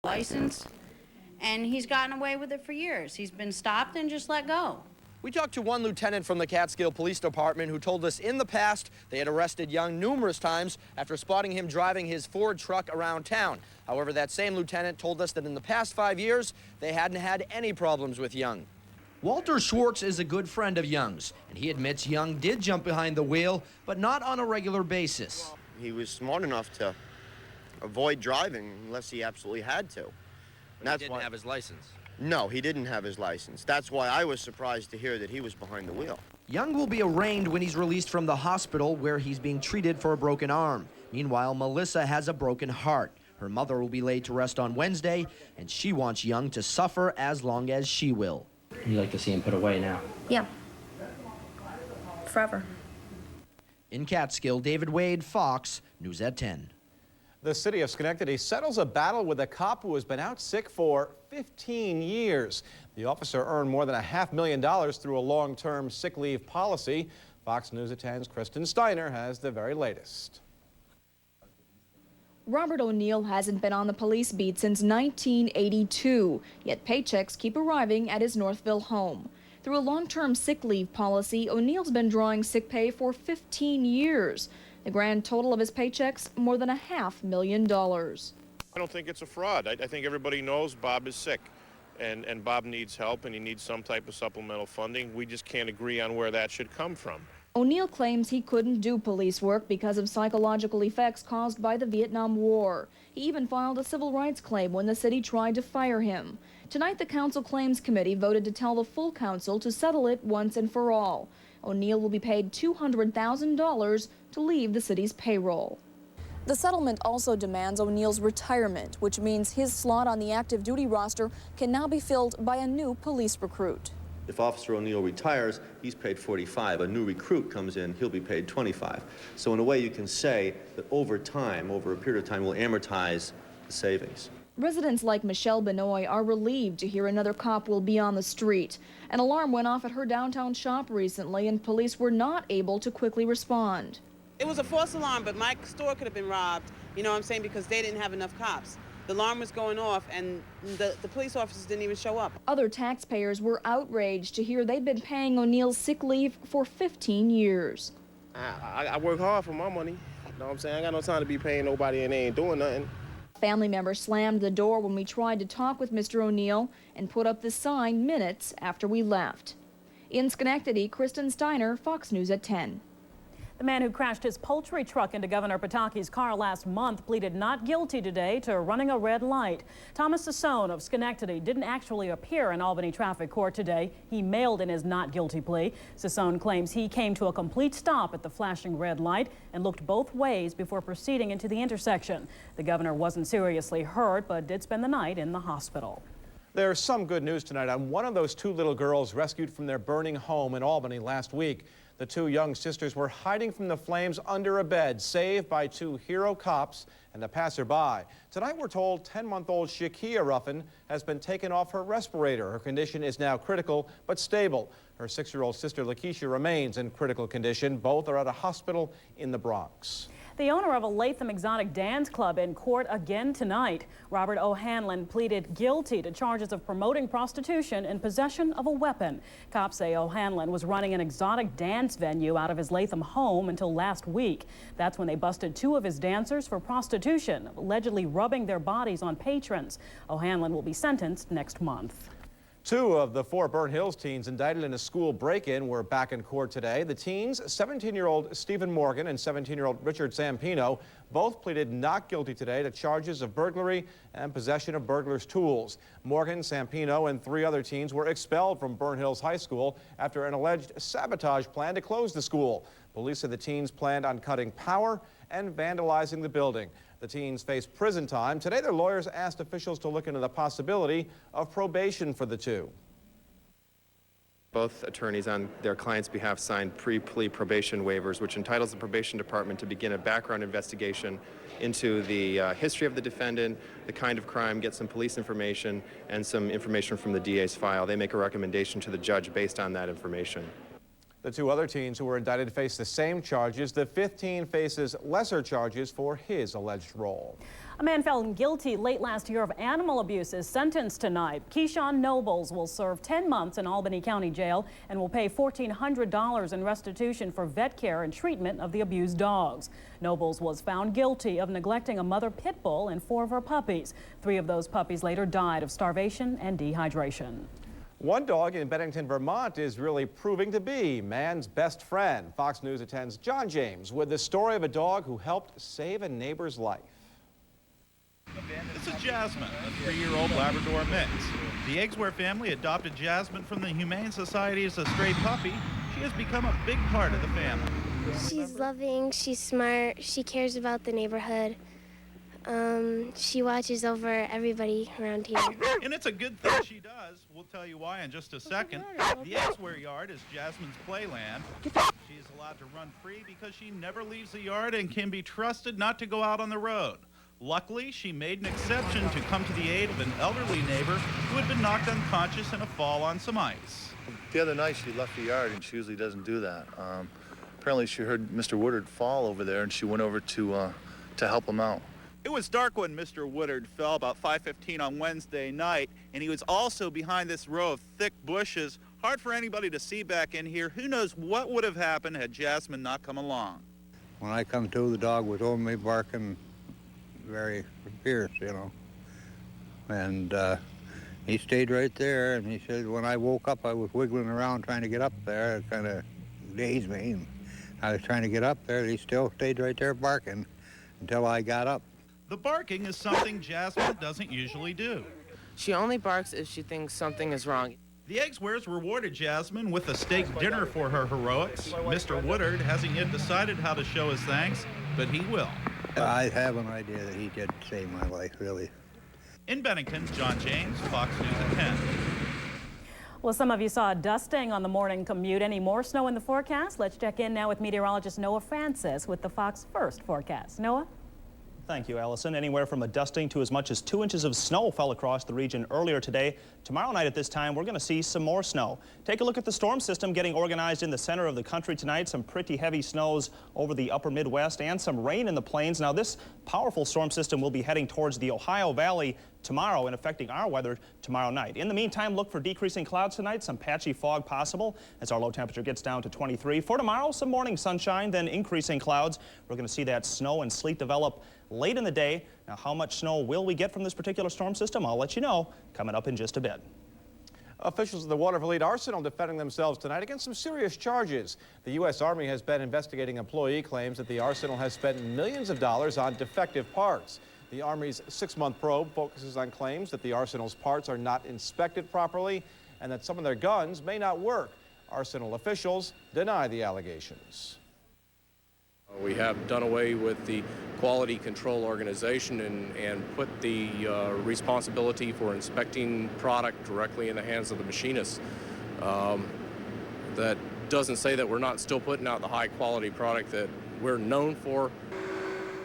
license, and he's gotten away with it for years. He's been stopped and just let go. We talked to one lieutenant from the Catskill Police Department who told us in the past they had arrested Young numerous times after spotting him driving his Ford truck around town. However, that same lieutenant told us that in the past 5 years, they hadn't had any problems with Young. Walter Schwartz is a good friend of Young's, and he admits Young did jump behind the wheel, but not on a regular basis. He was smart enough to avoid driving unless he absolutely had to. But he didn't have his license. No, he didn't have his license. That's why I was surprised to hear that he was behind the wheel. Young will be arraigned when he's released from the hospital where he's being treated for a broken arm. Meanwhile, Melissa has a broken heart. Her mother will be laid to rest on Wednesday, and she wants Young to suffer as long as she will. You'd like to see him put away now? Yeah. Forever. In Catskill, David Wade, Fox News at 10. The city of Schenectady settles a battle with a cop who has been out sick for 15 years. The officer earned more than $500,000 through a long-term sick leave policy. Fox News at 10's Kristin Stinar has the very latest. Robert O'Neill hasn't been on the police beat since 1982, yet paychecks keep arriving at his Northville home. Through a long-term sick leave policy, O'Neill's been drawing sick pay for 15 years. The grand total of his paychecks, more than $500,000. I don't think it's a fraud. I think everybody knows Bob is sick, and Bob needs help, and he needs some type of supplemental funding. We just can't agree on where that should come from. O'Neill claims he couldn't do police work because of psychological effects caused by the Vietnam War. He even filed a civil rights claim when the city tried to fire him. Tonight, the Council Claims Committee voted to tell the full council to settle it once and for all. O'Neill will be paid $200,000 to leave the city's payroll. The settlement also demands O'Neill's retirement, which means his slot on the active duty roster can now be filled by a new police recruit. If Officer O'Neill retires, he's paid $45. A new recruit comes in, he'll be paid $25. So in a way, you can say that over time, over a period of time, we'll amortize the savings. Residents like Michelle Benoit are relieved to hear another cop will be on the street. An alarm went off at her downtown shop recently, and police were not able to quickly respond. It was a false alarm, but my store could have been robbed, you know what I'm saying, because they didn't have enough cops. The alarm was going off, and the police officers didn't even show up. Other taxpayers were outraged to hear they'd been paying O'Neill's sick leave for 15 years. I work hard for my money. You know what I'm saying? I got no time to be paying nobody and they ain't doing nothing. Family members slammed the door when we tried to talk with Mr. O'Neill and put up this sign minutes after we left. In Schenectady, Kristin Stinar, Fox News at 10. The man who crashed his poultry truck into Governor Pataki's car last month pleaded not guilty today to running a red light. Thomas Ciccone of Schenectady didn't actually appear in Albany traffic court today. He mailed in his not guilty plea. Ciccone claims he came to a complete stop at the flashing red light and looked both ways before proceeding into the intersection. The governor wasn't seriously hurt, but did spend the night in the hospital. There's some good news tonight on one of those two little girls rescued from their burning home in Albany last week. The two young sisters were hiding from the flames under a bed, saved by two hero cops and a passerby. Tonight we're told 10-month-old Shakia Ruffin has been taken off her respirator. Her condition is now critical but stable. Her 6-year-old sister Lakeisha remains in critical condition. Both are at a hospital in the Bronx. The owner of a Latham Exotic Dance Club in court again tonight. Robert O'Hanlon pleaded guilty to charges of promoting prostitution and possession of a weapon. Cops say O'Hanlon was running an exotic dance venue out of his Latham home until last week. That's when they busted 2 of his dancers for prostitution, allegedly rubbing their bodies on patrons. O'Hanlon will be sentenced next month. 2 of the 4 Burnt Hills teens indicted in a school break-in were back in court today. The teens, 17-year-old Stephen Morgan and 17-year-old Richard Zampino, both pleaded not guilty today to charges of burglary and possession of burglars' tools. Morgan, Zampino, and 3 other teens were expelled from Burnt Hills High School after an alleged sabotage plan to close the school. Police said the teens planned on cutting power and vandalizing the building. The teens face prison time. Today, their lawyers asked officials to look into the possibility of probation for the 2. Both attorneys on their client's behalf signed pre-plea probation waivers, which entitles the probation department to begin a background investigation into the history of the defendant, the kind of crime, get some police information, and some information from the DA's file. They make a recommendation to the judge based on that information. The 2 other teens who were indicted face the same charges. The 15 faces lesser charges for his alleged role. A man found guilty late last year of animal abuse is sentenced tonight. Keyshawn Nobles will serve 10 months in Albany County Jail and will pay $1,400 in restitution for vet care and treatment of the abused dogs. Nobles was found guilty of neglecting a mother pit bull and 4 of her puppies. 3 of those puppies later died of starvation and dehydration. One dog in Bennington, Vermont is really proving to be man's best friend. Fox News attends Jon James with the story of a dog who helped save a neighbor's life. This is Jasmine, a 3-year-old Labrador mix. The Eggsware family adopted Jasmine from the Humane Society as a stray puppy. She has become a big part of the family. She's loving, she's smart, she cares about the neighborhood. She watches over everybody around here. And it's a good thing she does. We'll tell you why in just a second. The Eggsware yard is Jasmine's playland. She is allowed to run free because she never leaves the yard and can be trusted not to go out on the road. Luckily, she made an exception to come to the aid of an elderly neighbor who had been knocked unconscious in a fall on some ice. The other night she left the yard, and she usually doesn't do that. Apparently she heard Mr. Woodard fall over there, and she went over to help him out. It was dark when Mr. Woodard fell about 5:15 on Wednesday night, and he was also behind this row of thick bushes. Hard for anybody to see back in here. Who knows what would have happened had Jasmine not come along. When I come to, the dog was over me barking very fierce, you know. And he stayed right there, and he said when I woke up, I was wiggling around trying to get up there. It kind of dazed me. And I was trying to get up there, he still stayed right there barking until I got up. The barking is something Jasmine doesn't usually do. She only barks if she thinks something is wrong. The Eggswares rewarded Jasmine with a steak dinner for her heroics. Mr. Woodard hasn't yet decided how to show his thanks, but he will. I have an idea that he did save my life, really. In Bennington, Jon James, Fox News at 10. Well, some of you saw a dusting on the morning commute. Any more snow in the forecast? Let's check in now with meteorologist Noah Francis with the Fox First forecast. Noah? Thank you, Allison. Anywhere from a dusting to as much as 2 inches of snow fell across the region earlier today. Tomorrow night at this time, we're going to see some more snow. Take a look at the storm system getting organized in the center of the country tonight. Some pretty heavy snows over the upper Midwest and some rain in the plains. Now, this powerful storm system will be heading towards the Ohio Valley tomorrow and affecting our weather tomorrow night. In the meantime, look for decreasing clouds tonight, some patchy fog possible as our low temperature gets down to 23. For tomorrow, some morning sunshine, then increasing clouds. We're going to see that snow and sleet develop late in the day. Now, how much snow will we get from this particular storm system? I'll let you know coming up in just a bit. Officials of the Waterville Arsenal defending themselves tonight against some serious charges. The U.S. Army has been investigating employee claims that the arsenal has spent millions of dollars on defective parts. The Army's 6-month probe focuses on claims that the arsenal's parts are not inspected properly and that some of their guns may not work. Arsenal officials deny the allegations. We have done away with the quality control organization and put the responsibility for inspecting product directly in the hands of the machinists. That doesn't say that we're not still putting out the high quality product that we're known for.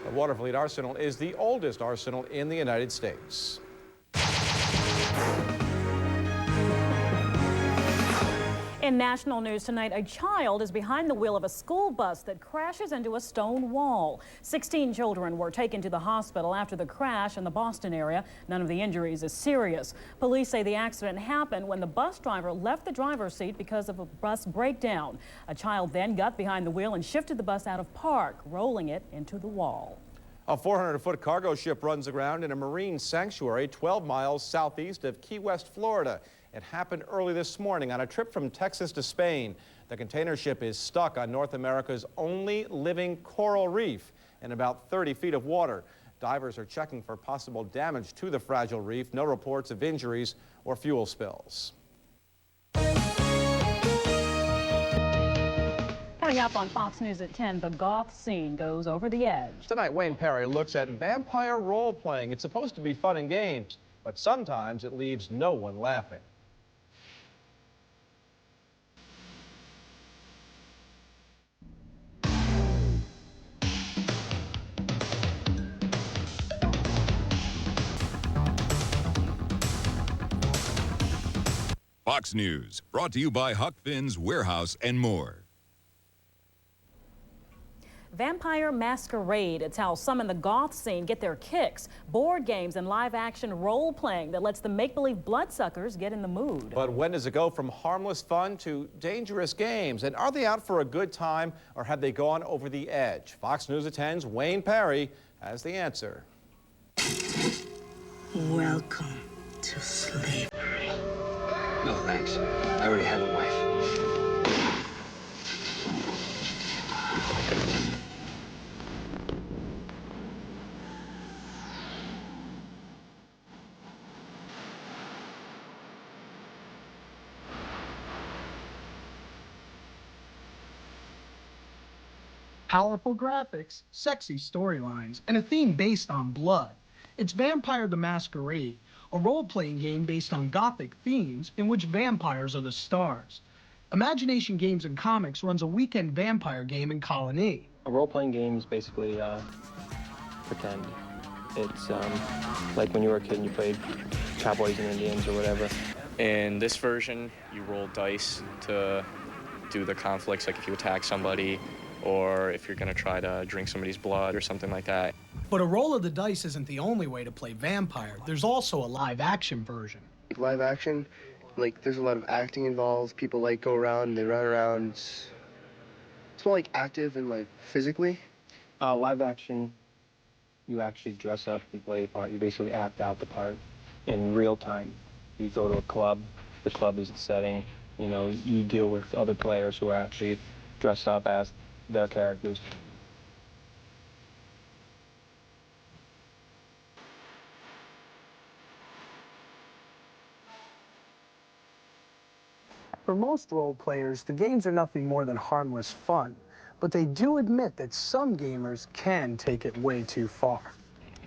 The Waterville Arsenal is the oldest arsenal in the United States. In national news tonight, a child is behind the wheel of a school bus that crashes into a stone wall. 16 children were taken to the hospital after the crash in the Boston area. None of the injuries is serious. Police say the accident happened when the bus driver left the driver's seat because of a bus breakdown. A child then got behind the wheel and shifted the bus out of park, rolling it into the wall. A 400-foot cargo ship runs aground in a marine sanctuary 12 miles southeast of Key West, Florida. It happened early this morning on a trip from Texas to Spain. The container ship is stuck on North America's only living coral reef in about 30 feet of water. Divers are checking for possible damage to the fragile reef. No reports of injuries or fuel spills. Coming up on Fox News at 10, the goth scene goes over the edge. Tonight, Wayne Perry looks at vampire role-playing. It's supposed to be fun and games, but sometimes it leaves no one laughing. Fox News, brought to you by Huck Finn's Warehouse and More. Vampire Masquerade. It's how some in the goth scene get their kicks. Board games and live-action role-playing that lets the make-believe bloodsuckers get in the mood. But when does it go from harmless fun to dangerous games? And are they out for a good time, or have they gone over the edge? Fox News at 10's Wayne Perry has the answer. Welcome to slavery. No, thanks. I already have a wife. Powerful graphics, sexy storylines, and a theme based on blood. It's Vampire the Masquerade, a role-playing game based on gothic themes in which vampires are the stars. Imagination Games and Comics runs a weekend vampire game in Colony. A role-playing game is basically pretend. It's like when you were a kid and you played Cowboys and Indians or whatever. In this version, you roll dice to do the conflicts, like if you attack somebody, or if you're going to try to drink somebody's blood or something like that. But a roll of the dice isn't the only way to play vampire. There's also a live-action version. Live action, like there's a lot of acting involved. People like go around and they run around. It's more like active and like physically. Live action, you actually dress up and play a part. You basically act out the part in real time. You go to a club. The club is the setting. You know, you deal with other players who are actually dressed up as their characters. For most role players, the games are nothing more than harmless fun, but they do admit that some gamers can take it way too far.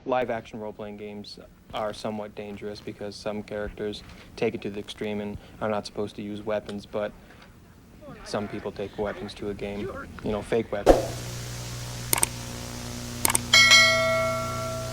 Live action role-playing games are somewhat dangerous because some characters take it to the extreme and are not supposed to use weapons, but some people take weapons to a game, you know, fake weapons.